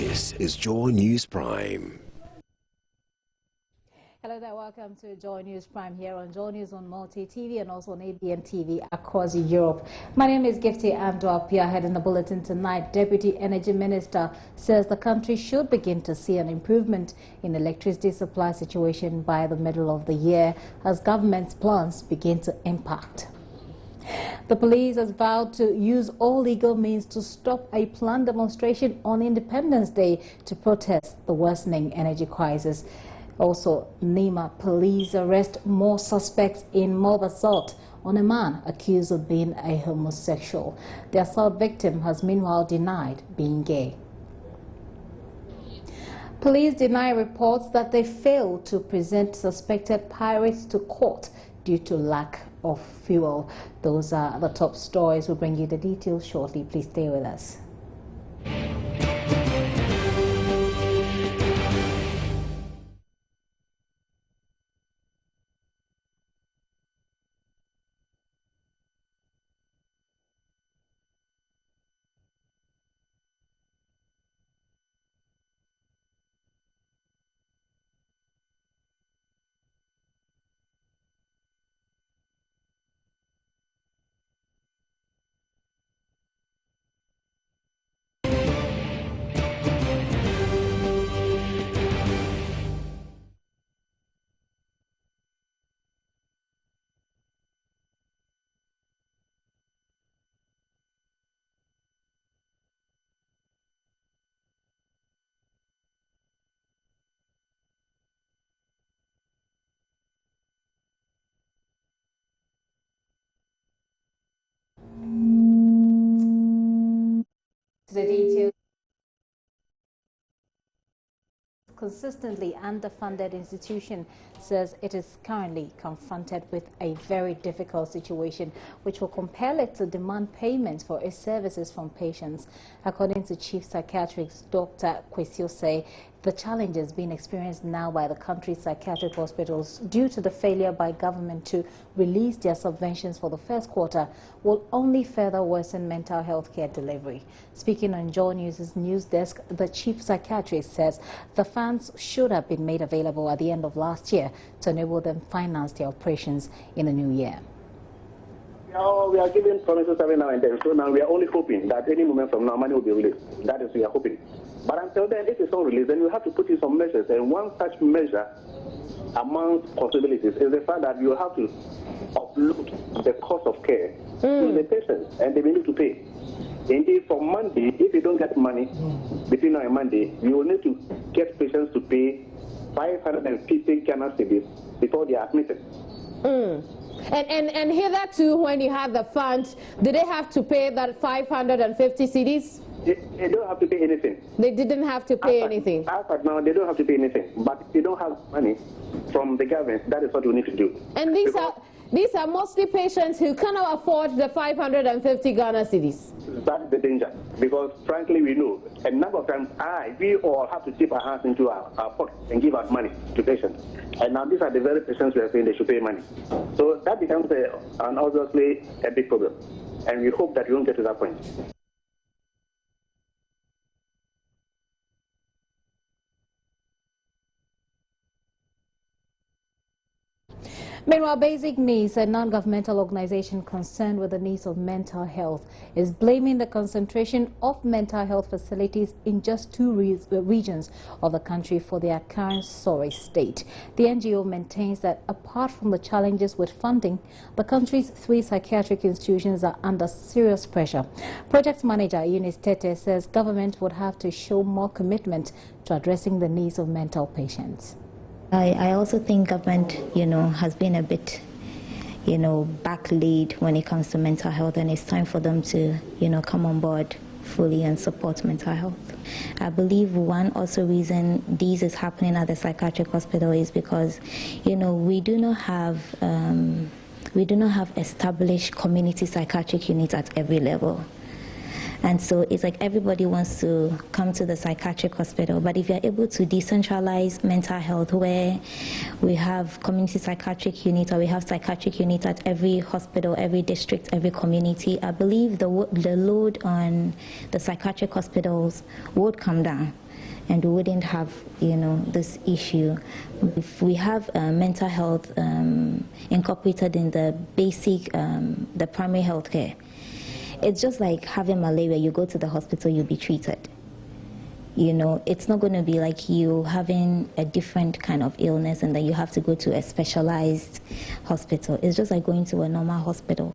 This is Joy News Prime. Hello there, welcome to Joy News Prime here on Joy News on Multi TV and also on ABN TV across Europe. My name is Gifty Amdwapia. Ahead in the bulletin tonight, Deputy Energy Minister says the country should begin to see an improvement in electricity supply situation by the middle of the year as government's plans begin to impact. The police has vowed to use all legal means to stop a planned demonstration on Independence Day to protest the worsening energy crisis. Also, Nima police arrest more suspects in mob assault on a man accused of being a homosexual. The assault victim has meanwhile denied being gay. Police deny reports that they failed to present suspected pirates to court due to lack of fuel. Those are the top stories. We'll bring you the details shortly. Please stay with us. The details. Consistently underfunded institution says it is currently confronted with a very difficult situation which will compel it to demand payments for its services from patients. According to Chief Psychiatrist Dr. Kwesi Osei, the challenges being experienced now by the country's psychiatric hospitals due to the failure by government to release their subventions for the first quarter will only further worsen mental health care delivery. Speaking on Joy News' news desk, the chief psychiatrist says the funds should have been made available at the end of last year to enable them finance their operations in the new year. Now we are giving promises every now and then, so now we are only hoping that any moment from now money will be released. That is, we are hoping. But until then, if it's not released, then we have to put in some measures. And one such measure among possibilities is the fact that you have to upload the cost of care to the patients, and they will need to pay. Indeed, for Monday, if you don't get money between now and Monday, you will need to get patients to pay 550 Ghana cedis before they are admitted. And hitherto, when you had the funds, did they have to pay that 550 cedis? They don't have to pay anything. They didn't have to pay anything? As of now, they don't have to pay anything. But if you don't have money from the government, that is what you need to do. And these are mostly patients who cannot afford the 550 Ghana cedis. That's the danger. Because frankly, we know a number of times we all have to dip our hands into our pocket and give out money to patients. And now these are the very patients we are saying they should pay money. So that becomes obviously a big problem. And we hope that we won't get to that point. Meanwhile, Basic Needs, a non-governmental organization concerned with the needs of mental health, is blaming the concentration of mental health facilities in just two regions of the country for their current sorry state. The NGO maintains that apart from the challenges with funding, the country's 3 psychiatric institutions are under serious pressure. Project manager Eunice Tete says government would have to show more commitment to addressing the needs of mental patients. I also think government, has been a bit, back lead when it comes to mental health, and it's time for them to, come on board fully and support mental health. I believe one also reason this is happening at the psychiatric hospital is because, we do not have established community psychiatric units at every level. And so it's like everybody wants to come to the psychiatric hospital, but if you're able to decentralize mental health where we have community psychiatric unit or we have psychiatric unit at every hospital, every district, every community, I believe the load on the psychiatric hospitals would come down and we wouldn't have, this issue. If we have mental health incorporated in the basic, the primary health care, it's just like having malaria. You go to the hospital, you'll be treated. It's not going to be like you having a different kind of illness and then you have to go to a specialized hospital. It's just like going to a normal hospital.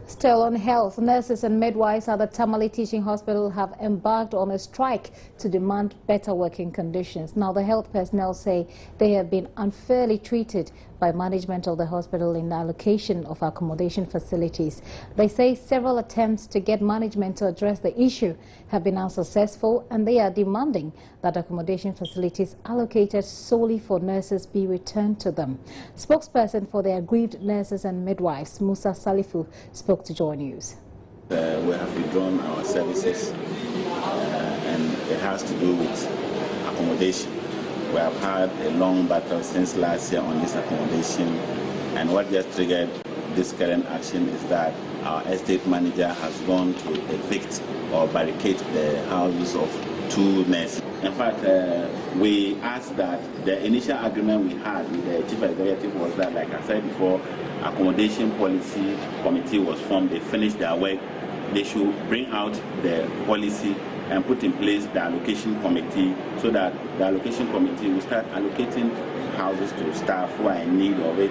Still on health, nurses and midwives at the Tamale Teaching Hospital have embarked on a strike to demand better working conditions. Now, the health personnel say they have been unfairly treated by management of the hospital in the allocation of accommodation facilities. They say several attempts to get management to address the issue have been unsuccessful, and they are demanding that accommodation facilities allocated solely for nurses be returned to them. Spokesperson for the aggrieved nurses and midwives, Musa Salifu, spoke to Joy News. We have withdrawn our services and it has to do with accommodation. We have had a long battle since last year on this accommodation, and what just triggered this current action is that our estate manager has gone to evict or barricade the houses of 2 nurses. In fact, we asked that the initial agreement we had with the chief executive was that, like I said before, accommodation policy committee was formed. They finished their work. They should bring out the policy and put in place the allocation committee so that the allocation committee will start allocating houses to staff who are in need of it.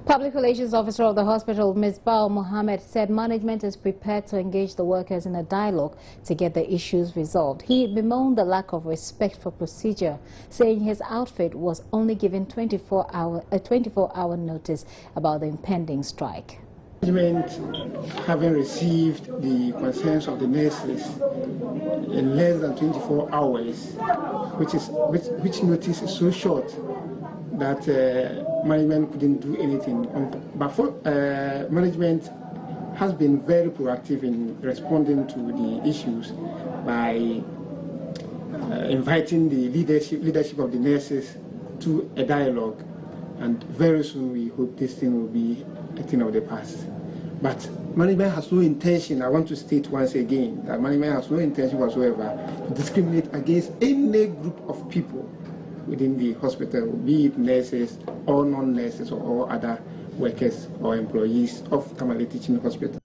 Public Relations Officer of the hospital, Ms. Bao Mohammed, said management is prepared to engage the workers in a dialogue to get the issues resolved. He bemoaned the lack of respect for procedure, saying his outfit was only given a 24-hour notice about the impending strike. Management, having received the concerns of the nurses in less than 24 hours, which notice is so short that management couldn't do anything. But management has been very proactive in responding to the issues by inviting the leadership of the nurses to a dialogue, and very soon we hope this thing will be a thing of the past. But management has no intention, I want to state once again, that management has no intention whatsoever to discriminate against any group of people within the hospital, be it nurses or non-nurses or other workers or employees of Tamale Teaching Hospital.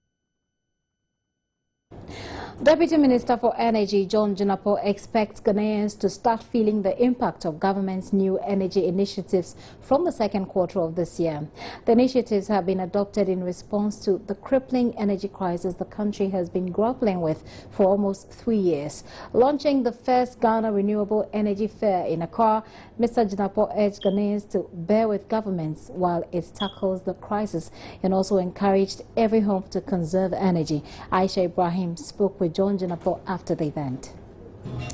Deputy Minister for Energy John Jinapor expects Ghanaians to start feeling the impact of government's new energy initiatives from the second quarter of this year. The initiatives have been adopted in response to the crippling energy crisis the country has been grappling with for almost 3 years. Launching the first Ghana Renewable Energy Fair in Accra, Mr. Jinapor urged Ghanaians to bear with governments while it tackles the crisis, and also encouraged every home to conserve energy. Aisha Ibrahim spoke with John Jinapor after the event.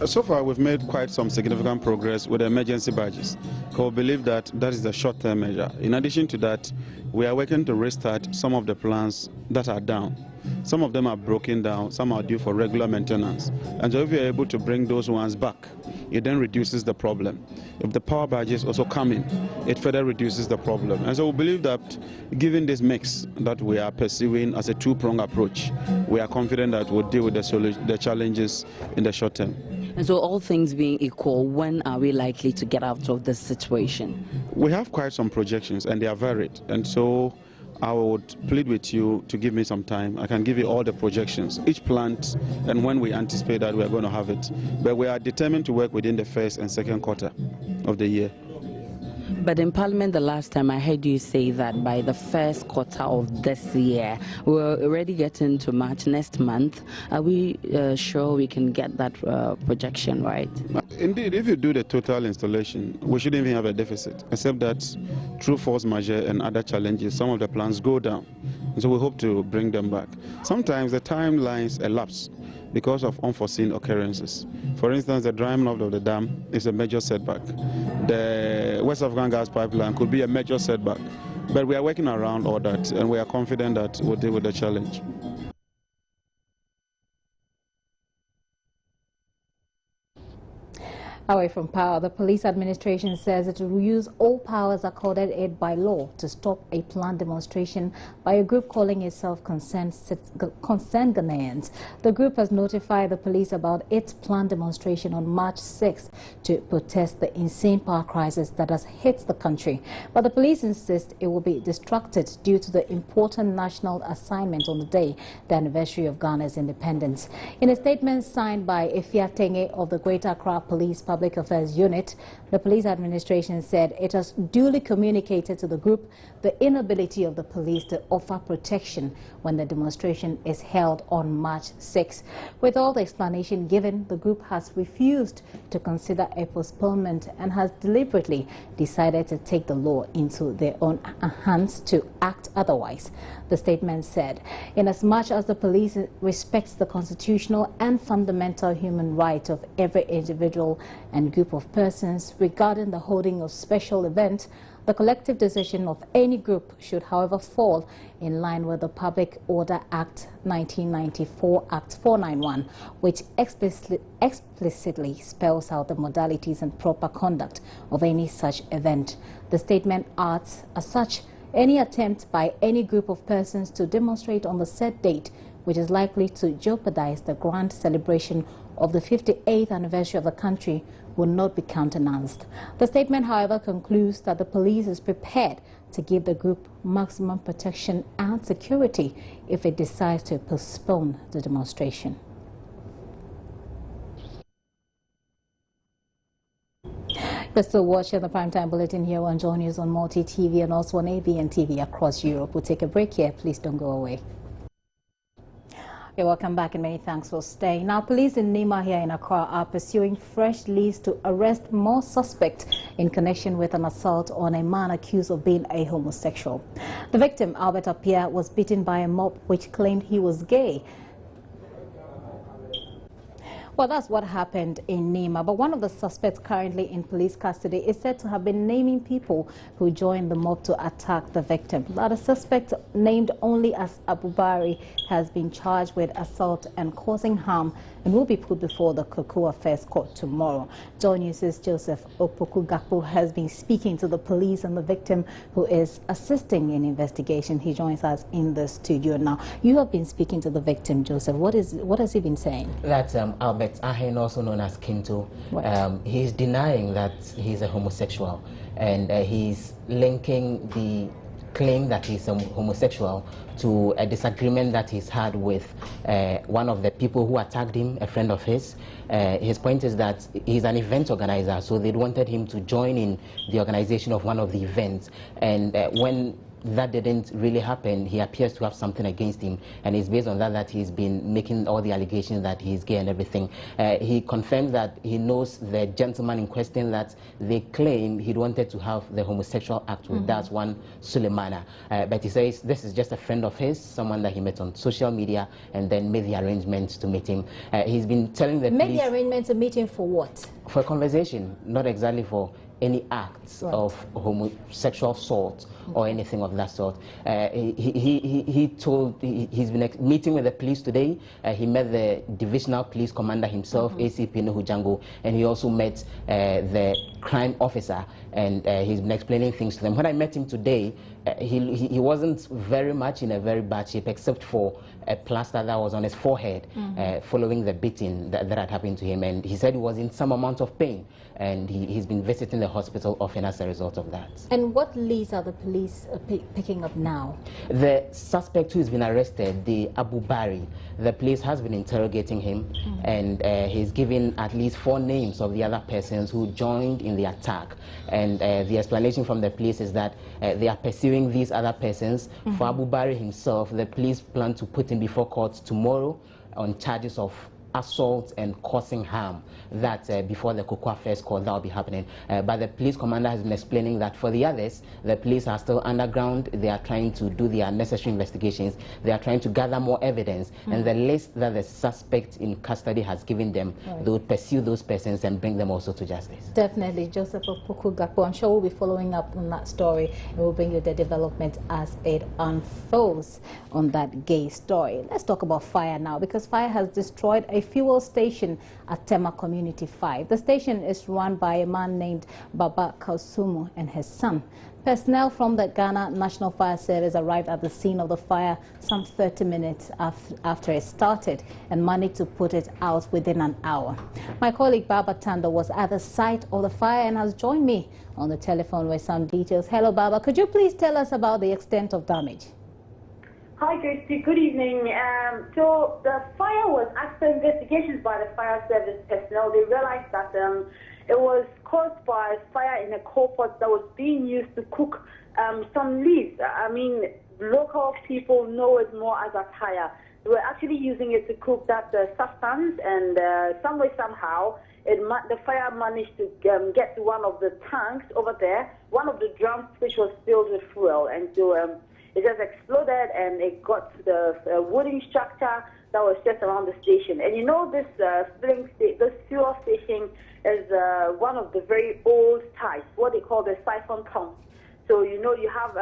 So far, we've made quite some significant progress with the emergency badges. We believe that that is the short-term measure. In addition to that, we are working to restart some of the plants that are down. Some of them are broken down, some are due for regular maintenance. And so if you're able to bring those ones back, it then reduces the problem. If the power badges also come in, it further reduces the problem. And so we believe that given this mix that we are pursuing as a two-pronged approach, we are confident that we'll deal with the challenges in the short term. And so all things being equal, when are we likely to get out of this situation? We have quite some projections and they are varied. And so I would plead with you to give me some time. I can give you all the projections, each plant, and when we anticipate that we are going to have it. But we are determined to work within the first and second quarter of the year. But in Parliament the last time I heard you say that by the first quarter of this year, we're already getting to March next month. Are we sure we can get that projection right? Indeed, if you do the total installation, we shouldn't even have a deficit, except that through force majeure and other challenges, some of the plants go down. And so we hope to bring them back. Sometimes the timelines elapse because of unforeseen occurrences. For instance, the drying up of the dam is a major setback. The West African gas pipeline could be a major setback. But we are working around all that, and we are confident that we'll deal with the challenge. Away from power, the police administration says it will use all powers accorded it by law to stop a planned demonstration by a group calling itself Concerned Ghanaians. The group has notified the police about its planned demonstration on March 6th to protest the insane power crisis that has hit the country. But the police insist it will be distracted due to the important national assignment on the day, the anniversary of Ghana's independence. In a statement signed by Efia Tenge of the Greater Accra Police Public Affairs Unit, the police administration said it has duly communicated to the group the inability of the police to offer protection when the demonstration is held on March 6. With all the explanation given, the group has refused to consider a postponement and has deliberately decided to take the law into their own hands to act otherwise. The statement said, inasmuch as the police respects the constitutional and fundamental human right of every individual and group of persons regarding the holding of special events, the collective decision of any group should, however, fall in line with the Public Order Act 1994, Act 491, which explicitly spells out the modalities and proper conduct of any such event. The statement adds, as such, any attempt by any group of persons to demonstrate on the said date, which is likely to jeopardize the grand celebration of the 58th anniversary of the country, will not be countenanced. The statement, however, concludes that the police is prepared to give the group maximum protection and security if it decides to postpone the demonstration. You're still watching the Primetime Bulletin here on Joy News on Multi TV and also on ABN TV across Europe. We'll take a break here. Please don't go away. Welcome back and many thanks for staying. Now, police in Nima here in Accra are pursuing fresh leads to arrest more suspects in connection with an assault on a man accused of being a homosexual. The victim, Albert Appiah, was beaten by a mob which claimed he was gay. Well, that's what happened in Nima. But one of the suspects currently in police custody is said to have been naming people who joined the mob to attack the victim. Now, the suspect, named only as Abubari, has been charged with assault and causing harm and will be put before the Koku Affairs Court tomorrow. Joy News' Joseph Opoku-Gakpo has been speaking to the police and the victim, who is assisting in investigation. He joins us in the studio now. You have been speaking to the victim, Joseph. What has he been saying? That's Albert Ahen, also known as Kinto. He's denying that he's a homosexual, and he's linking the claim that he's a homosexual to a disagreement that he's had with one of the people who attacked him, a friend of his. His point is that he's an event organizer, so they wanted him to join in the organization of one of the events. And when that didn't really happen, he appears to have something against him, and it's based on that he's been making all the allegations that he's gay and everything. He confirmed that he knows the gentleman in question that they claim he wanted to have the homosexual act with. That's one Suleimana. But he says this is just a friend of his, someone that he met on social media, and then made the arrangements to meet him. He's been telling the police... Made the arrangements to meet him for what? For a conversation, not exactly for any acts of homosexual sort or anything of that sort. He's been meeting with the police today. He met the divisional police commander himself, ACP Nuhu Jango, and he also met the crime officer, and he's been explaining things to them. When I met him today, he wasn't very much in a very bad shape, except for a plaster that was on his forehead following the beating that had happened to him, and he said he was in some amount of pain, and he's been visiting the hospital often as a result of that. And what leads are the police picking up now? The suspect who has been arrested, the Abu Bari, the police has been interrogating him, and he's given at least 4 names of the other persons who joined in the attack. And the explanation from the police is that they are pursuing these other persons. For Abu Bari himself, the police plan to put him before court tomorrow on charges of assault and causing harm that before the cocoa first call that will be happening. But the police commander has been explaining that for the others, the police are still underground. They are trying to do their necessary investigations. They are trying to gather more evidence. And the list that the suspect in custody has given them, they will pursue those persons and bring them also to justice. Definitely, Joseph Opoku-Gakpo. I'm sure we'll be following up on that story and we'll bring you the development as it unfolds on that gay story. Let's talk about fire now, because fire has destroyed a fuel station at Tema Community 5. The station is run by a man named Baba Kausumu and his son. Personnel from the Ghana National Fire Service arrived at the scene of the fire some 30 minutes after it started and managed to put it out within an hour. My colleague Baba Tando was at the site of the fire and has joined me on the telephone with some details. Hello, Baba. Could you please tell us about the extent of damage? Hi, Gracie. Good evening. So the fire was, after investigations by the fire service personnel, they realized that it was caused by fire in a coal pot that was being used to cook some leaves. I mean, local people know it more as a fire. They were actually using it to cook that substance, and some way, somehow, the fire managed to get to one of the tanks over there, one of the drums which was filled with fuel, and so it just exploded and it got to the wooden structure that was just around the station. And you know, this this fuel station is one of the very old types, what they call the siphon pumps. So you know, you have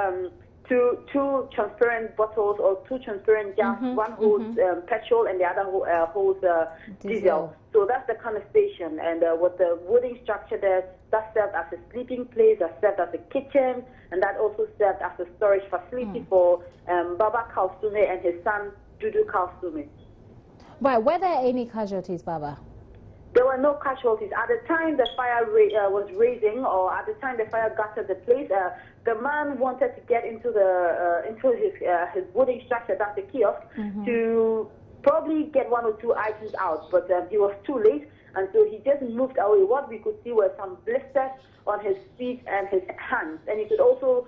two transparent bottles or two transparent jars. One holds petrol and the other holds diesel. So that's the kind of station. And with the wooden structure there, that served as a sleeping place, that served as a kitchen, and that also served as a storage facility for Baba Kausume and his son, Dudu Kausume. Right. Were there any casualties, Baba? There were no casualties. At the time the fire was raging, or at the time the fire got to the place, the man wanted to get into his wooden structure, that's the kiosk, to probably get one or two items out, but he was too late, and so he just moved away. What we could see were some blisters on his feet and his hands, and you could also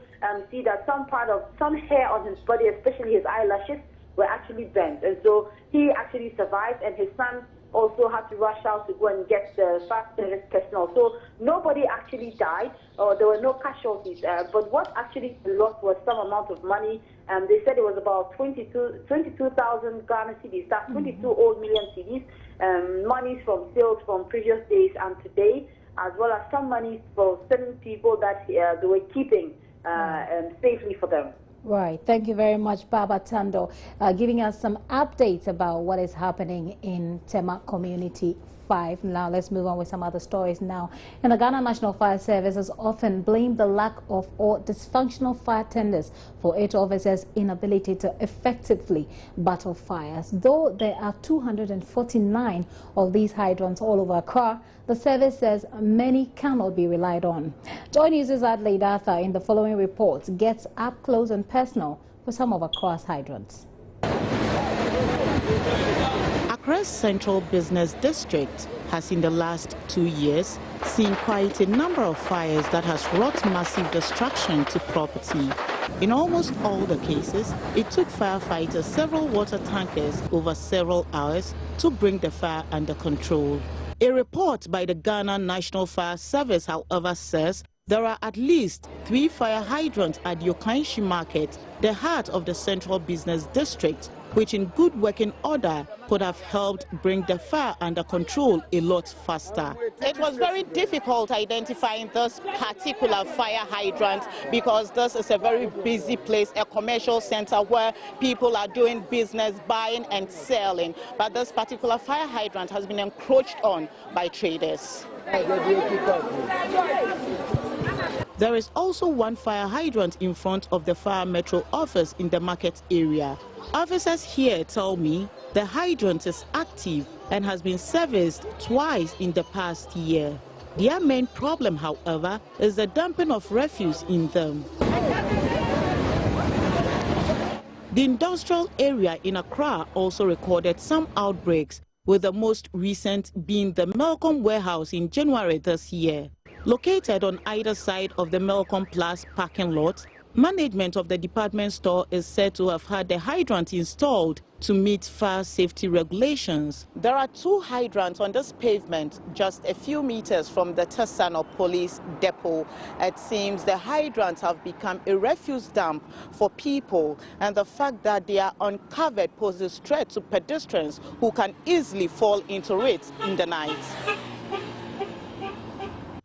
see that some hair on his body, especially his eyelashes, were actually bent, and so he actually survived, and his son also had to rush out to go and get the fire service personnel. So nobody actually died, or there were no casualties. But what actually lost was some amount of money. They said it was about 22,000 Ghana cedis. That's 22 old million cedis. Monies from sales from previous days and today, as well as some money for certain people that they were keeping safely for them. Right. Thank you very much, Baba Tando, giving us some updates about what is happening in Tema Community 5. Now, let's move on with some other stories now. And the Ghana National Fire Service has often blamed the lack of or dysfunctional fire tenders for its officers' inability to effectively battle fires. Though there are 249 of these hydrants all over Accra, the service says many cannot be relied on. Joy News' Adelaide Arthur in the following reports gets up close and personal for some of Accra's hydrants. Accra's Central Business District has in the last 2 years seen quite a number of fires that has wrought massive destruction to property. In almost all the cases, it took firefighters several water tankers over several hours to bring the fire under control. A report by the Ghana National Fire Service, however, says there are at least 3 fire hydrants at Yokanshi Market, the heart of the Central Business District, which in good working order could have helped bring the fire under control a lot faster. It was very difficult identifying this particular fire hydrant because this is a very busy place, a commercial center where people are doing business, buying and selling. But this particular fire hydrant has been encroached on by traders. There is also one fire hydrant in front of the Fire Metro office in the market area. Officers here tell me the hydrant is active and has been serviced twice in the past year. Their main problem, however, is the dumping of refuse in them. The industrial area in Accra also recorded some outbreaks, with the most recent being the Melcom warehouse in January this year. Located on either side of the Melcom Plus parking lot, Management of the department store is said to have had the hydrant installed to meet fire safety regulations. There are 2 hydrants on this pavement just a few meters from the Tesano police depot. It seems the hydrants have become a refuse dump for people, and the fact that they are uncovered poses threat to pedestrians who can easily fall into it in the night.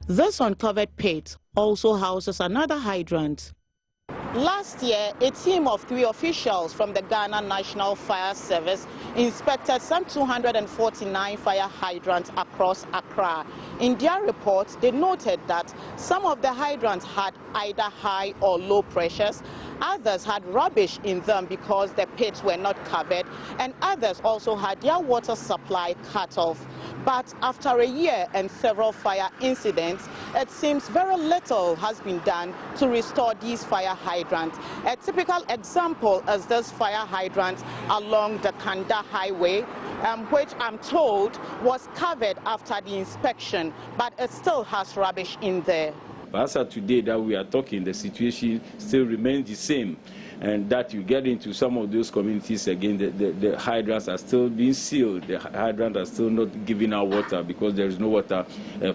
This uncovered pit also houses another hydrant. Last year, a team of 3 officials from the Ghana National Fire Service inspected some 249 fire hydrants across Accra. In their report, they noted that some of the hydrants had either high or low pressures, others had rubbish in them because the pits were not covered, and others also had their water supply cut off. But after a year and several fire incidents, it seems very little has been done to restore these fire hydrants. A typical example is this fire hydrant along the Kanda Highway, which I'm told was covered after the inspection, but it still has rubbish in there. But as of today that we are talking, the situation still remains the same. And that you get into some of those communities again, the hydrants are still being sealed. The hydrants are still not giving out water because there is no water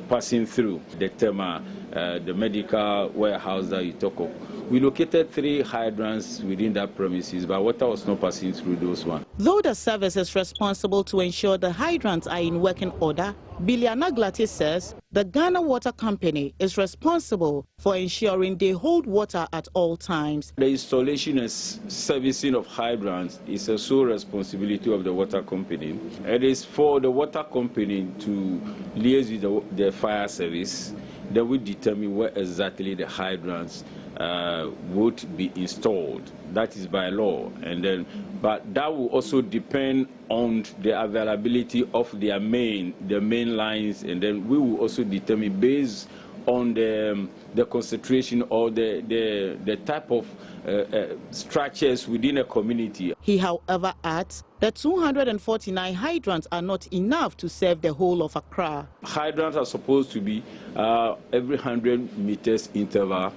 passing through. The Tema, the medical warehouse that you talk of. We located 3 hydrants within that premises, but water was not passing through those ones. Though the service is responsible to ensure the hydrants are in working order, Biliana Glati says the Ghana Water Company is responsible for ensuring they hold water at all times. The installation and servicing of hydrants is a sole responsibility of the water company. It is for the water company to liaise with the fire service. Then we determine where exactly the hydrants would be installed. That is by law, and then, but that will also depend on the availability of the main lines, and then we will also determine based on the concentration or the type of structures within a community. He, however, adds that 249 hydrants are not enough to serve the whole of Accra. Hydrants are supposed to be every 100 meters interval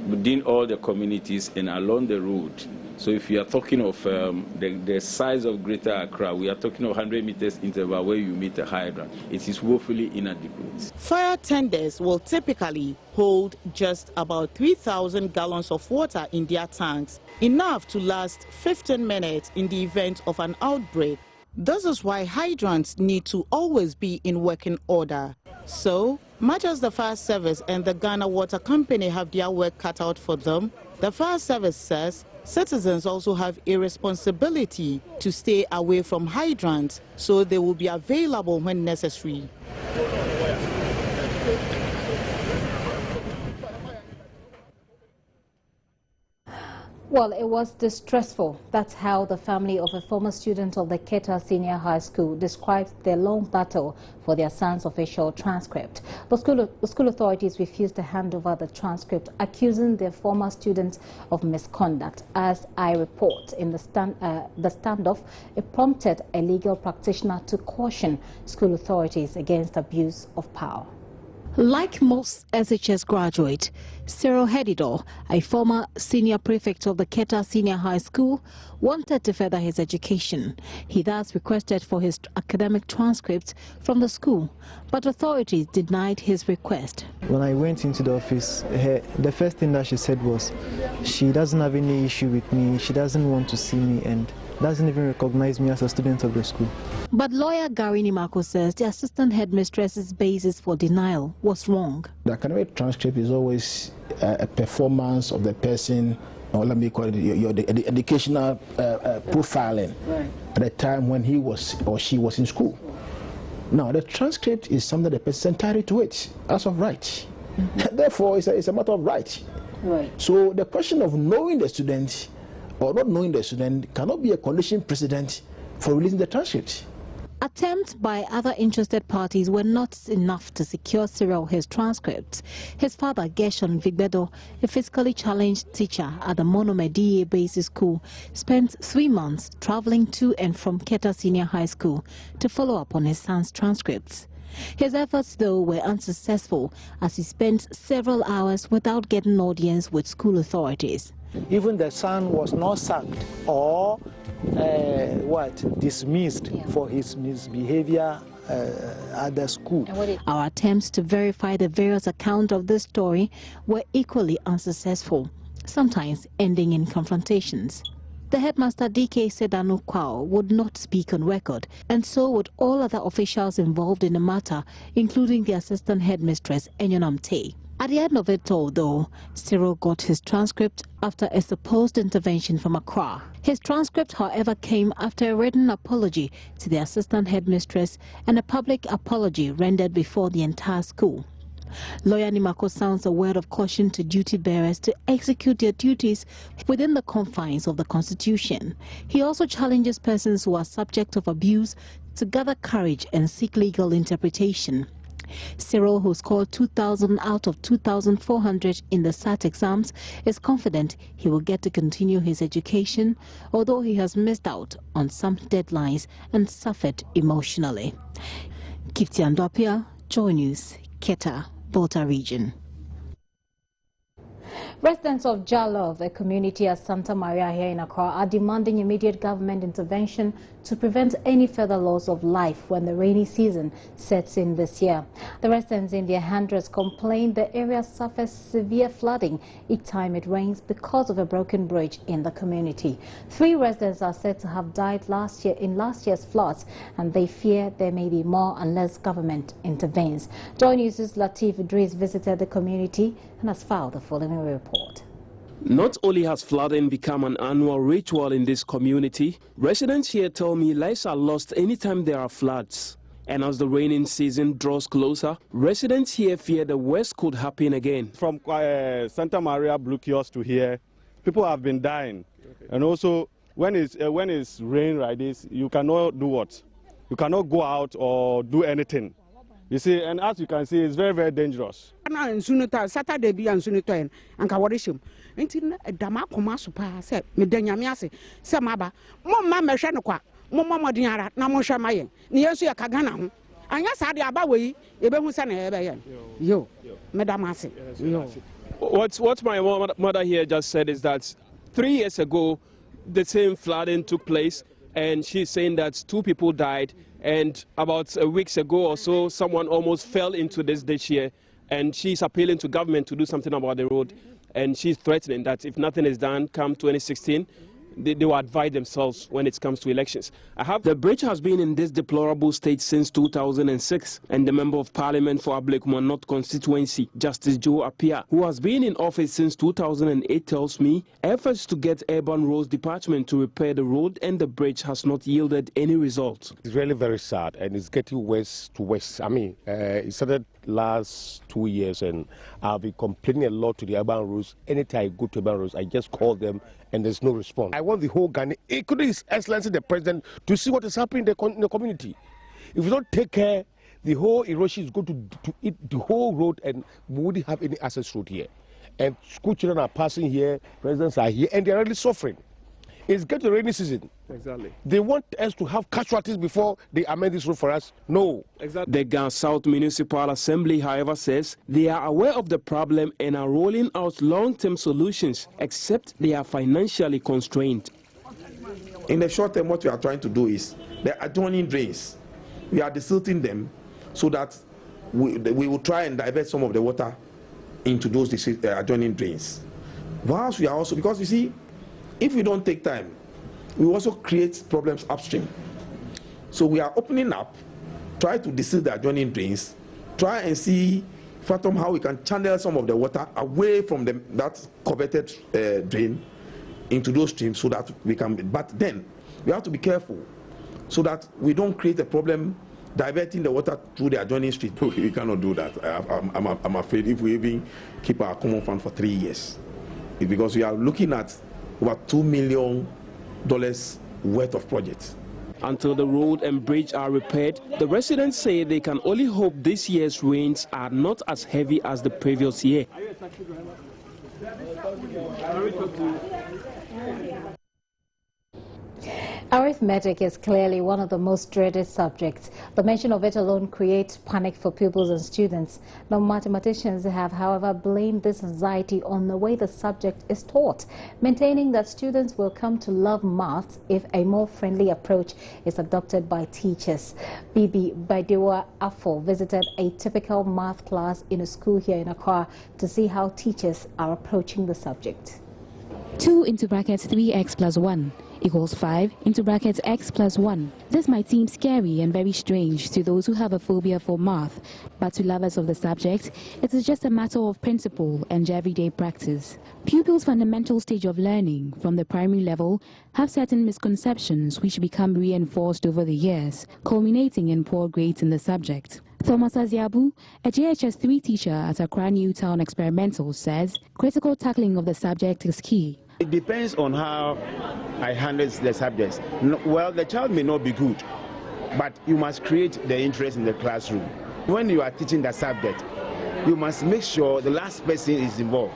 within all the communities and along the road. So if you are talking of the size of Greater Accra, we are talking of 100 meters interval where you meet a hydrant. It is woefully inadequate. Fire tenders will typically hold just about 3,000 gallons of water in their tanks, enough to last 15 minutes in the event of an outbreak. This is why hydrants need to always be in working order. So, much as the fire service and the Ghana Water Company have their work cut out for them, the fire service says citizens also have a responsibility to stay away from hydrants so they will be available when necessary. Well, it was distressful. That's how the family of a former student of the Keta Senior High School described their long battle for their son's official transcript. The school authorities refused to hand over the transcript, accusing their former student of misconduct. As I report in the standoff, it prompted a legal practitioner to caution school authorities against abuse of power. Like most SHS graduates, Cyril Hedidor, a former senior prefect of the Keta Senior High School, wanted to further his education. He thus requested for his academic transcripts from the school, but authorities denied his request. When I went into the office, the first thing that she said was she doesn't have any issue with me, she doesn't want to see me, and doesn't even recognize me as a student of the school. But lawyer Gary Nimako says the assistant headmistress's basis for denial was wrong. The academic transcript is always a performance of the person, or let me call it the educational profiling at the time when he was or she was in school. Now, the transcript is something the person is entitled to it as of right. Therefore, it's a matter of right. So the question of knowing the student or not knowing the student cannot be a condition precedent for releasing the transcript. Attempts by other interested parties were not enough to secure Cyril his transcripts. His father, Gershon Vigbedo, a physically challenged teacher at the Monome DA Basic School, spent 3 months traveling to and from Keta Senior High School to follow up on his son's transcripts. His efforts, though, were unsuccessful as he spent several hours without getting audience with school authorities. Even the son was not sacked or dismissed for his misbehavior at the school. Our attempts to verify the various accounts of this story were equally unsuccessful, sometimes ending in confrontations. The headmaster DK Sedanu Kwao would not speak on record, and so would all other officials involved in the matter, including the assistant headmistress Enyonam Tay. At the end of it all, though, Cyril got his transcript after a supposed intervention from Accra. His transcript, however, came after a written apology to the assistant headmistress and a public apology rendered before the entire school. Lawyer Nimako sounds a word of caution to duty bearers to execute their duties within the confines of the Constitution. He also challenges persons who are subject of abuse to gather courage and seek legal interpretation. Cyril, who scored 2,000 out of 2,400 in the SAT exams, is confident he will get to continue his education, although he has missed out on some deadlines and suffered emotionally. Gifty Andopia, Joy News, Keta, Volta region. Residents of Jalov, a community at Santa Maria here in Accra, are demanding immediate government intervention to prevent any further loss of life when the rainy season sets in this year. The residents in their hundreds complain the area suffers severe flooding each time it rains because of a broken bridge in the community. 3 residents are said to have died last year's floods, and they fear there may be more unless government intervenes. Joy News' Latif Idris visited the community and has filed the following report. Not only has flooding become an annual ritual in this community, residents here tell me lives are lost anytime there are floods. And as the raining season draws closer, residents here fear the worst could happen again. From Santa Maria Blue Kiosk to here, people have been dying. Okay. And also, when it's rain like this, you cannot do what? You cannot go out or do anything. You see, and as you can see, it's very, very dangerous. Saturday be and Sunito and Kawarishim. Until Dama Komasupa said, Medanyamiasi, Samaba, Mamma Shanaqua, Mamma Diara, Namosha Mayan, Niasia Kagana. And yes, I Abawi, Ebemusan, yo, Madamasi. What my mother here just said is that 3 years ago, the same flooding took place, and she's saying that 2 people died. And about a week ago or so, someone almost fell into this ditch here, and she's appealing to government to do something about the road. And she's threatening that if nothing is done, come 2016, they will advise themselves when it comes to elections. The bridge has been in this deplorable state since 2006, and the Member of Parliament for Ablekuma North constituency, Justice Joe Appiah, who has been in office since 2008, tells me efforts to get Urban Roads Department to repair the road and the bridge has not yielded any result. It's really very sad, and it's getting worse to worse. I mean, it started last 2 years, and I've been complaining a lot to the Urban Roads. Anytime I go to Urban Roads, I just call them, and there's no response. I want the whole Ghana, including His Excellency the President, to see what is happening in the community. If we don't take care, the whole erosion is going to eat the whole road, and we wouldn't have any access road here. And school children are passing here, residents are here, and they're really suffering. It's getting to rainy season. Exactly. They want us to have casualties before they amend this road for us. No. Exactly. The Ghana South Municipal Assembly, however, says they are aware of the problem and are rolling out long-term solutions, except they are financially constrained. In the short term, what we are trying to do is the adjoining drains. We are desilting them so that we will try and divert some of the water into those adjoining drains. Whilst we are also, because you see, if we don't take time, we also create problems upstream. So we are opening up, try to desil the adjoining drains, try and see, fathom how we can channel some of the water away from that coveted drain into those streams so that we can, but then we have to be careful so that we don't create a problem diverting the water through the adjoining street. We cannot do that. I'm afraid if we even keep our common fund for 3 years, because we are looking at over $2 million worth of projects. Until the road and bridge are repaired, the residents say they can only hope this year's rains are not as heavy as the previous year. Arithmetic is clearly one of the most dreaded subjects. The mention of it alone creates panic for pupils and students. Now, mathematicians have, however, blamed this anxiety on the way the subject is taught, maintaining that students will come to love maths if a more friendly approach is adopted by teachers. Bibi Baidewa Afo visited a typical math class in a school here in Accra to see how teachers are approaching the subject. 2 into brackets 3x plus 1 equals 5 into brackets x plus 1. This might seem scary and very strange to those who have a phobia for math, but to lovers of the subject, it is just a matter of principle and everyday practice. Pupils' fundamental stage of learning from the primary level have certain misconceptions which become reinforced over the years, culminating in poor grades in the subject. Thomas Aziabu, a JHS 3 teacher at Accra Newtown Experimental, says critical tackling of the subject is key. It depends on how I handle the subjects. Well, the child may not be good, but you must create the interest in the classroom. When you are teaching the subject, you must make sure the last person is involved.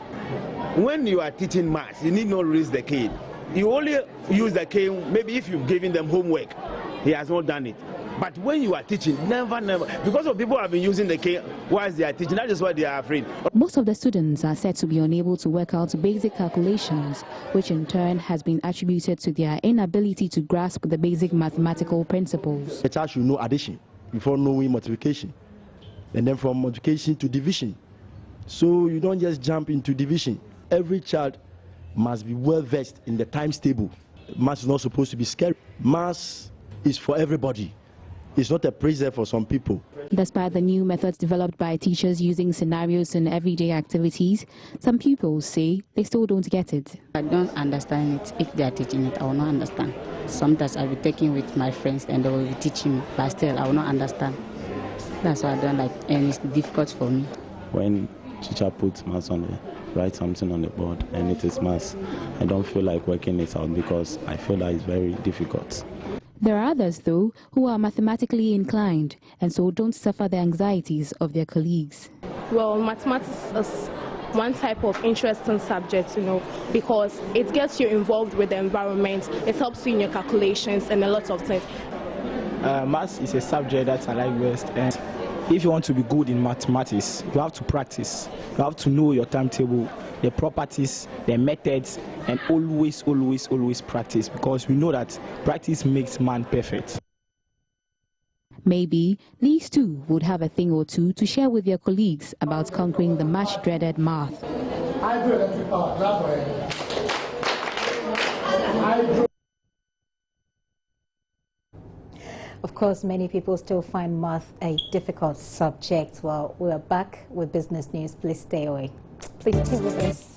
When you are teaching maths, you need not raise the kid. You only use the kid maybe if you've given them homework. He has not done it. But when you are teaching, never, because of people have been using the cane whilst they are teaching, that is why they are afraid. Most of the students are said to be unable to work out basic calculations, which in turn has been attributed to their inability to grasp the basic mathematical principles. The child should know addition before knowing multiplication, and then from multiplication to division. So you don't just jump into division. Every child must be well versed in the times table. Math is not supposed to be scary. Math is for everybody. It's not a preserve for some people. Despite the new methods developed by teachers using scenarios in everyday activities, some pupils say they still don't get it. I don't understand it. If they are teaching it, I will not understand. Sometimes I'll be taking with my friends and they will be teaching me, but still I will not understand. That's why I don't like, and it's difficult for me. When teacher puts maths on the, write something on the board and it is maths, I don't feel like working it out because I feel like it's very difficult. There are others, though, who are mathematically inclined and so don't suffer the anxieties of their colleagues. Well, mathematics is one type of interesting subject, because it gets you involved with the environment, it helps you in your calculations and a lot of things. Maths is a subject that I like best, and if you want to be good in mathematics, you have to practice. You have to know your timetable, the properties, the methods, and always practice, because we know that practice makes man perfect. Maybe these two would have a thing or two to share with their colleagues about conquering the much dreaded math. Of course, many people still find math a difficult subject. Well, we are back with business news. Please stay away. Please stay with us.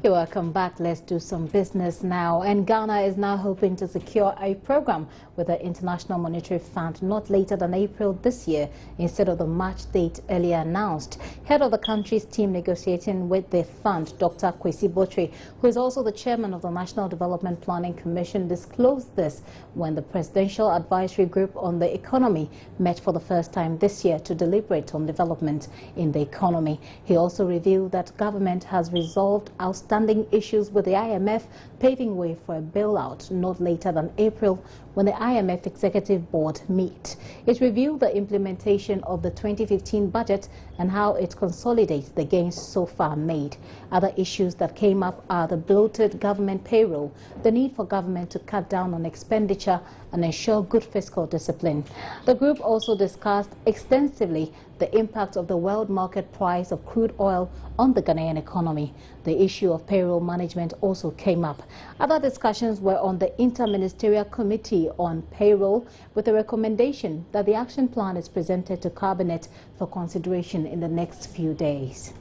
You're welcome back. Let's do some business now. And Ghana is now hoping to secure a program with the International Monetary Fund not later than April this year instead of the March date earlier announced. Head of the country's team negotiating with the fund, Dr. Kwesi Botry, who is also the chairman of the National Development Planning Commission, disclosed this when the Presidential Advisory Group on the Economy met for the first time this year to deliberate on development in the economy. He also revealed that government has resolved outstanding issues with the IMF, paving way for a bailout not later than April when the IMF Executive Board meet. It reviewed the implementation of the 2015 budget and how it consolidates the gains so far made. Other issues that came up are the bloated government payroll, the need for government to cut down on expenditure and ensure good fiscal discipline. The group also discussed extensively the impact of the world market price of crude oil on the Ghanaian economy. The issue of payroll management also came up. Other discussions were on the Interministerial Committee on Payroll, with a recommendation that the action plan is presented to Cabinet for consideration in the next few days.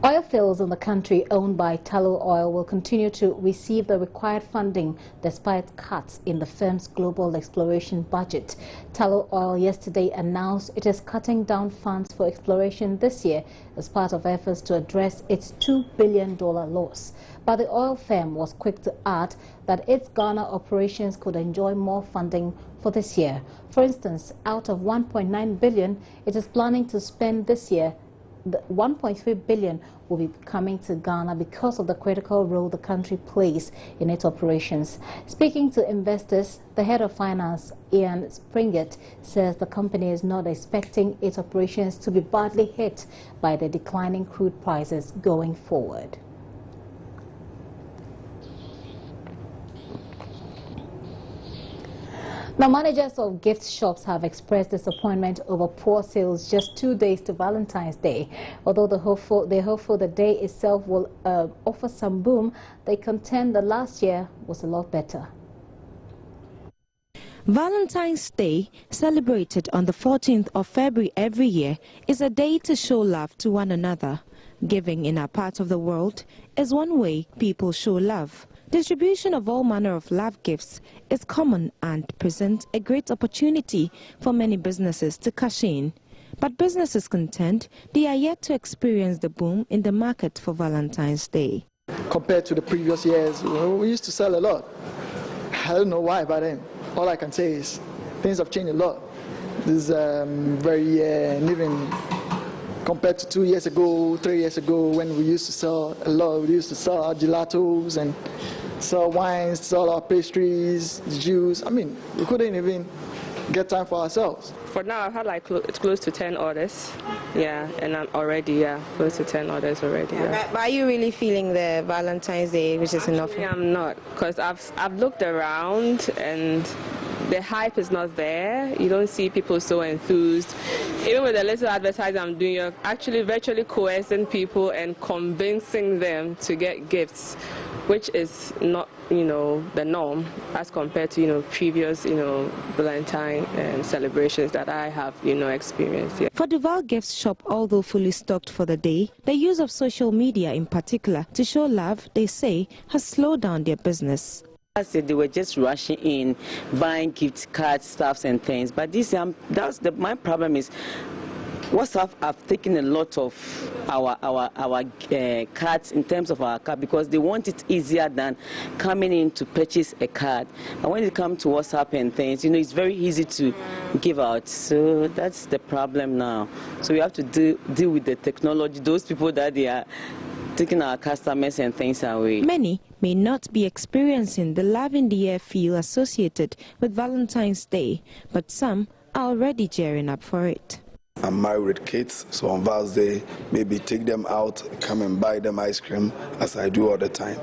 Oil fields in the country owned by Tullow Oil will continue to receive the required funding despite cuts in the firm's global exploration budget. Tullow Oil yesterday announced it is cutting down funds for exploration this year as part of efforts to address its $2 billion loss. But the oil firm was quick to add that its Ghana operations could enjoy more funding for this year. For instance, out of $1.9 billion it is planning to spend this year, the $1.3 billion will be coming to Ghana because of the critical role the country plays in its operations. Speaking to investors, the head of finance, Ian Springett, says the company is not expecting its operations to be badly hit by the declining crude prices going forward. Now, managers of gift shops have expressed disappointment over poor sales just 2 days to Valentine's Day. Although they're hopeful the day itself will offer some boom, they contend the last year was a lot better. Valentine's Day, celebrated on the 14th of February every year, is a day to show love to one another. Giving in our part of the world is one way people show love. Distribution of all manner of love gifts is common and presents a great opportunity for many businesses to cash in. But businesses contend they are yet to experience the boom in the market for Valentine's Day. Compared to the previous years, we used to sell a lot. I don't know why, but then all I can say is things have changed a lot. This is very living compared to 2 years ago, 3 years ago, when we used to sell a lot. We used to sell our gelatos and sell wines, sell our pastries, juice. I mean, we couldn't even get time for ourselves. For now, I've had like close to 10 orders. Yeah, and I'm already, close to 10 orders already. Yeah. But are you really feeling the Valentine's Day, which is enough? I'm not, because I've looked around and the hype is not there. You don't see people so enthused. Even with the little advertising I'm doing, you're actually virtually coercing people and convincing them to get gifts, which is not, the norm as compared to, previous, Valentine celebrations that I have, experienced. Yeah. For Duval Gift Shop, although fully stocked for the day, the use of social media in particular to show love, they say, has slowed down their business. I said they were just rushing in, buying gift cards, stuffs and things. But this year, my problem is WhatsApp have taken a lot of our cards in terms of our card because they want it easier than coming in to purchase a card. And when it comes to WhatsApp and things, it's very easy to give out. So that's the problem now. So we have to deal with the technology. Those people that they are taking our customers and things away. Many may not be experiencing the love in the air feel associated with Valentine's Day, but some are already gearing up for it. I'm married with kids, so on Val's Day, maybe take them out, come and buy them ice cream, as I do all the time.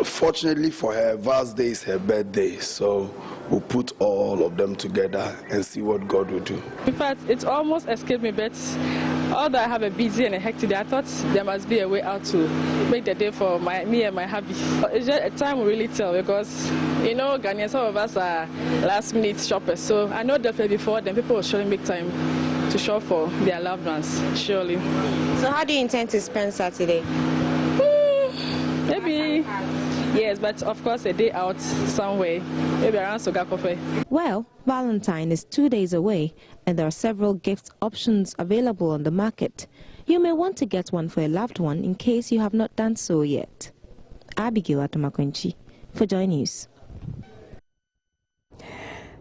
Fortunately for her, Val's Day is her birthday, so we'll put all of them together and see what God will do. In fact, it's almost escaped me, but although I have a busy and a hectic day, I thought there must be a way out to make the day for me and my hubby. It's just a time will really tell because, Ghanaians, some of us are last-minute shoppers, so I know definitely before then people will surely make time to shop for their loved ones, surely. So how do you intend to spend Saturday? Maybe, yes, but of course a day out somewhere, maybe around Sogakofe. Well, Valentine is 2 days away and there are several gift options available on the market. You may want to get one for a loved one in case you have not done so yet. Abigail Atomakonchi for Joy News.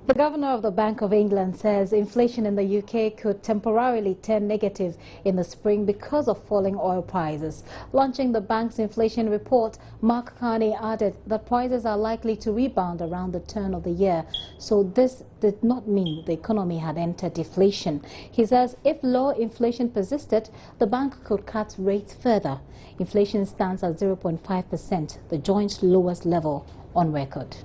The governor of the Bank of England says inflation in the UK could temporarily turn negative in the spring because of falling oil prices. Launching the bank's inflation report, Mark Carney added that prices are likely to rebound around the turn of the year. So this did not mean the economy had entered deflation. He says if low inflation persisted, the bank could cut rates further. Inflation stands at 0.5%, the joint lowest level on record.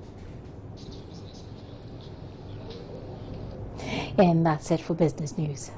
And that's it for business news.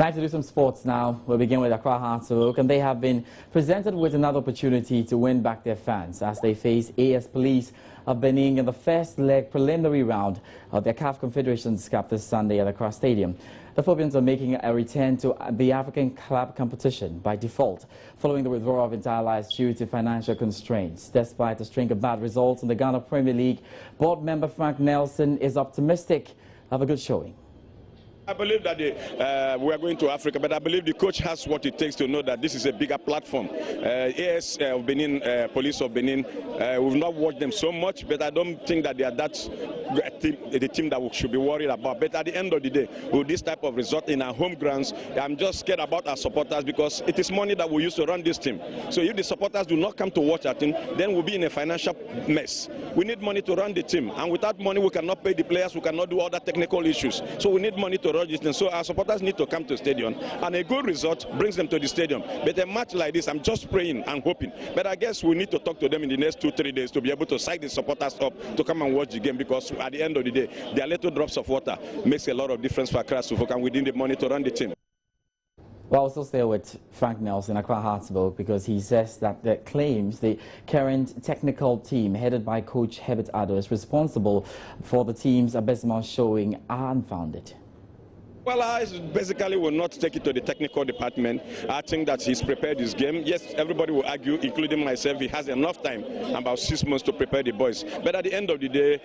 Time to do some sports now. We'll begin with Accra Hearts of Oak, and they have been presented with another opportunity to win back their fans as they face AS Police of Benin in the first leg preliminary round of their CAF Confederations Cup this Sunday at Accra Stadium. The Phobians are making a return to the African Club competition by default, following the withdrawal of entire allies due to financial constraints. Despite a string of bad results in the Ghana Premier League, board member Frank Nelson is optimistic of a good showing. I believe that we are going to Africa, but I believe the coach has what it takes to know that this is a bigger platform. AS of Benin, Police of Benin, we've not watched them so much, but I don't think that they are the team that we should be worried about. But at the end of the day, with this type of result in our home grounds, I'm just scared about our supporters because it is money that we use to run this team. So if the supporters do not come to watch our team, then we'll be in a financial mess. We need money to run the team, and without money, we cannot pay the players, we cannot do other technical issues. So we need money to run this team. So our supporters need to come to the stadium, and a good result brings them to the stadium. But a match like this, I'm just praying and hoping. But I guess we need to talk to them in the next 2-3 days to be able to psych the supporters up to come and watch the game, because at the end of the day, their little drops of water makes a lot of difference for Accra Suffolk, and we need the money to run the team. Well, we'll still stay with Frank Nelson, Accra Hearts of Oak, because he says that the claims the current technical team headed by Coach Herbert Addo is responsible for the team's abysmal showing are unfounded. Well, I basically will not take it to the technical department. I think that he's prepared his game. Yes, everybody will argue, including myself, he has enough time, about 6 months to prepare the boys. But at the end of the day,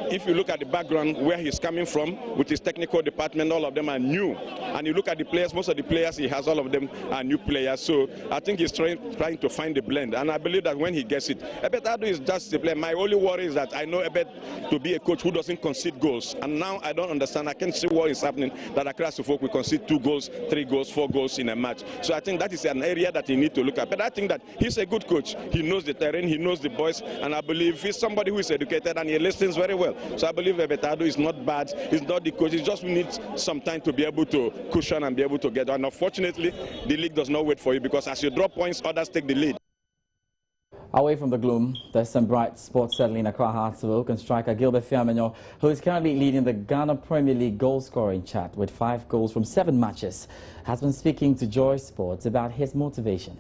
if you look at the background where he's coming from with his technical department, all of them are new. And you look at the players, most of the players he has, all of them are new players. So I think he's trying to find the blend. And I believe that when he gets it, Herbert Addo is just a player. My only worry is that I know Herbert to be a coach who doesn't concede goals. And now I don't understand. I can't see what is happening, that Accra Suffolk will concede 2 goals, 3 goals, 4 goals in a match. So I think that is an area that he needs to look at. But I think that he's a good coach. He knows the terrain, he knows the boys, and I believe he's somebody who is educated and he listens very well. So I believe Herbert Addo is not bad. He's not the coach. He just needs some time to be able to cushion and be able to get. And unfortunately, the league does not wait for you, because as you drop points, others take the lead. Away from the gloom, there's some bright sports settling in Accra Hearts of Oak, and striker Gilbert Fiamenyo, who is currently leading the Ghana Premier League goal-scoring chart with 5 goals from 7 matches, has been speaking to Joy Sports about his motivation.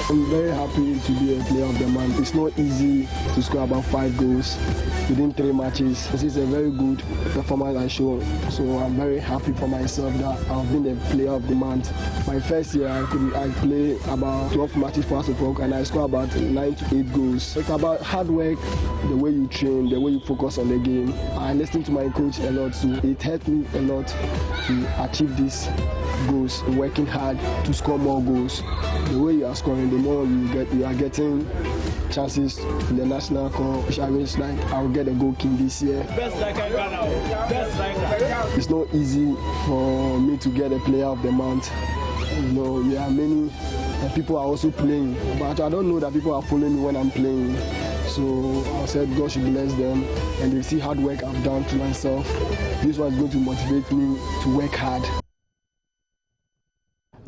I'm very happy to be a player of the month. It's not easy to score about 5 goals within 3 matches. This is a very good performance I show. So I'm very happy for myself that I've been a player of the month. My first year I played about 12 matches for Suffolk and I scored about 9 to 8 goals. It's about hard work, the way you train, the way you focus on the game. I listen to my coach a lot, so it helped me a lot to achieve these goals, working hard to score more goals. The way you are scoring, the more you are getting chances in the national call, which I wish like I will get a goal king this year. Best striker in Ghana. Best striker. It's not easy for me to get a player of the month. You know, there are many people are also playing, but I don't know that people are following me when I'm playing. So I said God should bless them, and they see hard work I've done to myself. This one is going to motivate me to work hard.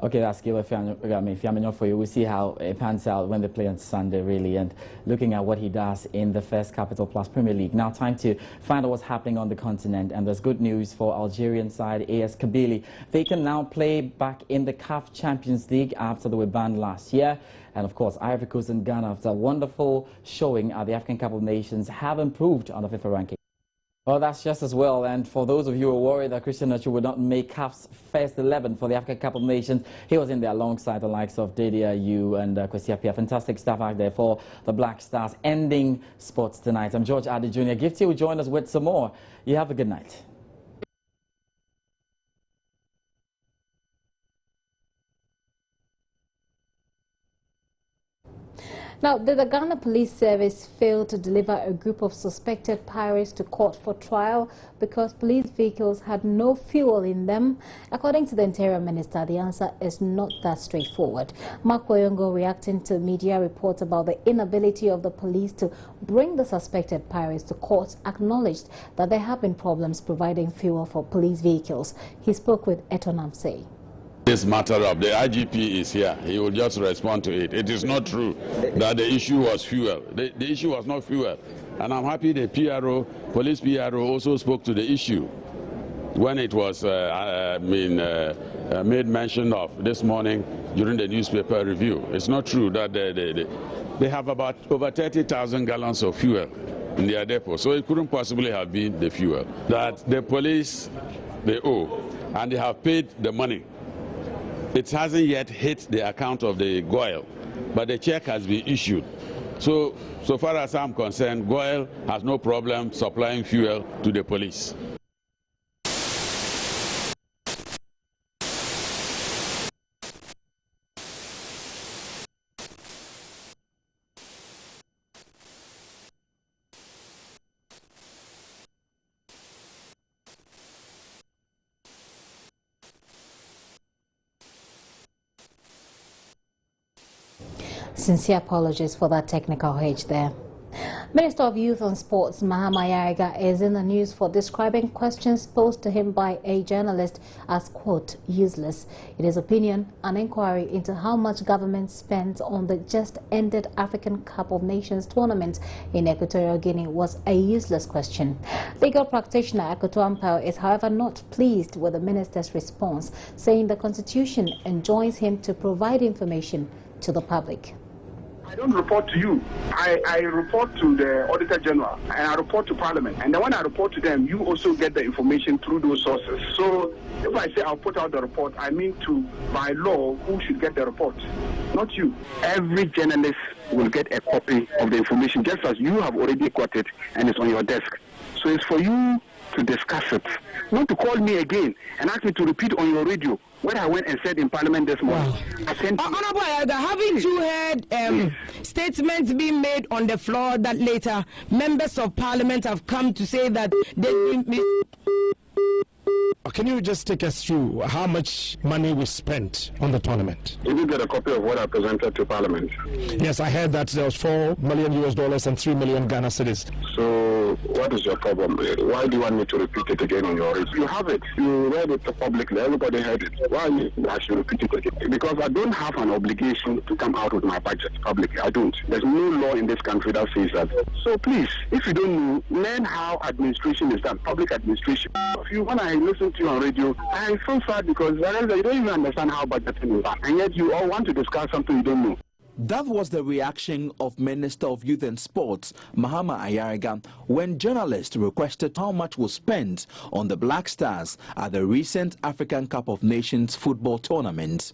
Okay, that's Gilbert Fiamenyo for you. We'll see how it pans out when they play on Sunday, really, and looking at what he does in the First Capital Plus Premier League. Now, time to find out what's happening on the continent, and there's good news for Algerian side AS Kabylie. They can now play back in the CAF Champions League after they were banned last year. And of course, Ivory Coast and Ghana, after a wonderful showing at the African Cup of Nations, have improved on the FIFA ranking. Well, that's just as well. And for those of you who are worried that Christian Nacho would not make CAF's first 11 for the African Cup of Nations, he was in there alongside the likes of Didier Yu and Kwesi Appiah. Fantastic stuff out there for the Black Stars. Ending sports tonight. I'm George Adi Jr. Gifty will join us with some more. You have a good night. Now, did the Ghana Police Service fail to deliver a group of suspected pirates to court for trial because police vehicles had no fuel in them? According to the Interior Minister, the answer is not that straightforward. Mark Oyongo, reacting to media reports about the inability of the police to bring the suspected pirates to court, acknowledged that there have been problems providing fuel for police vehicles. He spoke with Eton Amsey. This matter of the IGP is here. He will just respond to it. It is not true that the issue was fuel. The issue was not fuel. And I'm happy the PRO, police PRO, also spoke to the issue. when it was made mention of this morning during the newspaper review. It's not true that they have about over 30,000 gallons of fuel in their depot, so it couldn't possibly have been the fuel. That the police, they owe, and they have paid the money. It hasn't yet hit the account of the GOIL, but the check has been issued. So far as I'm concerned, GOIL has no problem supplying fuel to the police. Sincere apologies for that technical hitch there. Minister of Youth and Sports Barima Osei Asare is in the news for describing questions posed to him by a journalist as, quote, useless. In his opinion, an inquiry into how much government spends on the just-ended African Cup of Nations tournament in Equatorial Guinea was a useless question. Legal practitioner Akoto Ampao is, however, not pleased with the minister's response, saying the Constitution enjoins him to provide information to the public. I don't report to you. I report to the Auditor General and I report to Parliament. And then when I report to them, you also get the information through those sources. So if I say I'll put out the report, I mean to, by law, who should get the report? Not you. Every journalist will get a copy of the information, just as you have already got it and it's on your desk. So it's for you to discuss it, not to call me again and ask me to repeat on your radio what I went and said in Parliament this morning. Honorable Elder, haven't you heard statements being made on the floor that later members of Parliament have come to say that they've been... Can you just take us through how much money we spent on the tournament? Did you get a copy of what I presented to Parliament? Yes, I heard that there was $4 million and 3 million Ghana cedis. So what is your problem? Why do you want me to repeat it again on your radio? You have it. You read it publicly. Everybody heard it. Why I should repeat it again? Because I don't have an obligation to come out with my budget publicly. I don't. There's no law in this country that says that. So please, if you don't know, learn how administration is done, public administration. When I listen to you on radio, I feel sad because you don't even understand how budgeting is done. And yet you all want to discuss something you don't know. That was the reaction of Minister of Youth and Sports, Barima Osei Asare, when journalists requested how much was spent on the Black Stars at the recent African Cup of Nations football tournament.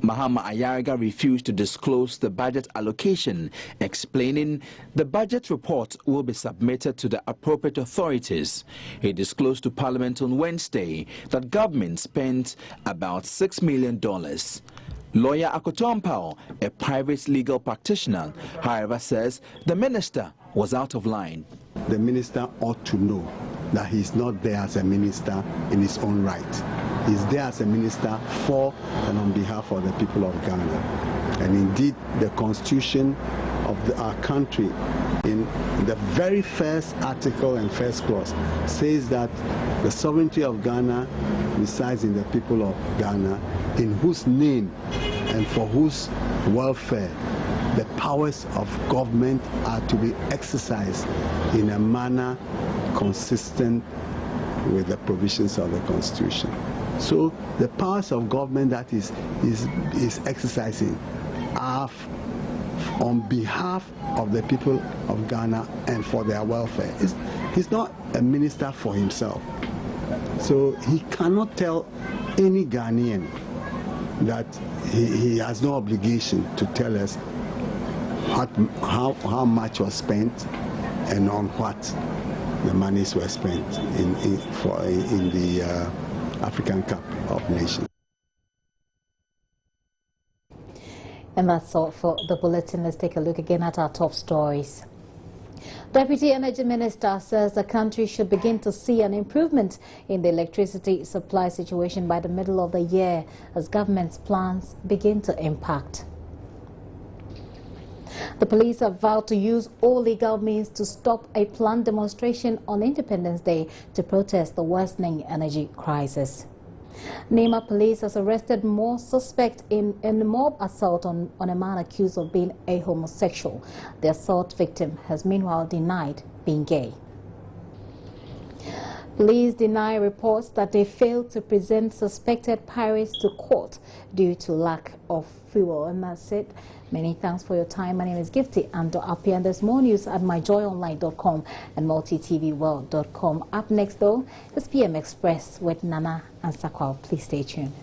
Barima Osei Asare refused to disclose the budget allocation, explaining the budget report will be submitted to the appropriate authorities. He disclosed to Parliament on Wednesday that government spent about $6 million. Lawyer Akoto Ampao, a private legal practitioner, however, says the minister was out of line. The minister ought to know that he's not there as a minister in his own right. He's there as a minister for and on behalf of the people of Ghana. And indeed, the constitution of our country, in the very first article and first clause, says that the sovereignty of Ghana resides in the people of Ghana, in whose name and for whose welfare the powers of government are to be exercised in a manner consistent with the provisions of the Constitution. So the powers of government that is exercising are on behalf of the people of Ghana and for their welfare. He's not a minister for himself. So he cannot tell any Ghanaian that he has no obligation to tell us how much was spent and on what the monies were spent in the African Cup of Nations. And that's all for the bulletin. Let's take a look again at our top stories. Deputy Energy Minister says the country should begin to see an improvement in the electricity supply situation by the middle of the year as government's plans begin to impact. The police have vowed to use all legal means to stop a planned demonstration on Independence Day to protest the worsening energy crisis. Nema police has arrested more suspects in a mob assault on a man accused of being a homosexual. The assault victim has meanwhile denied being gay. Police deny reports that they failed to present suspected pirates to court due to lack of fuel. And that's it. Many thanks for your time. My name is Gifty Ando Apia, and there's more news at myjoyonline.com and multitvworld.com. Up next, though, is PM Express with Nana and Sakwal. Please stay tuned.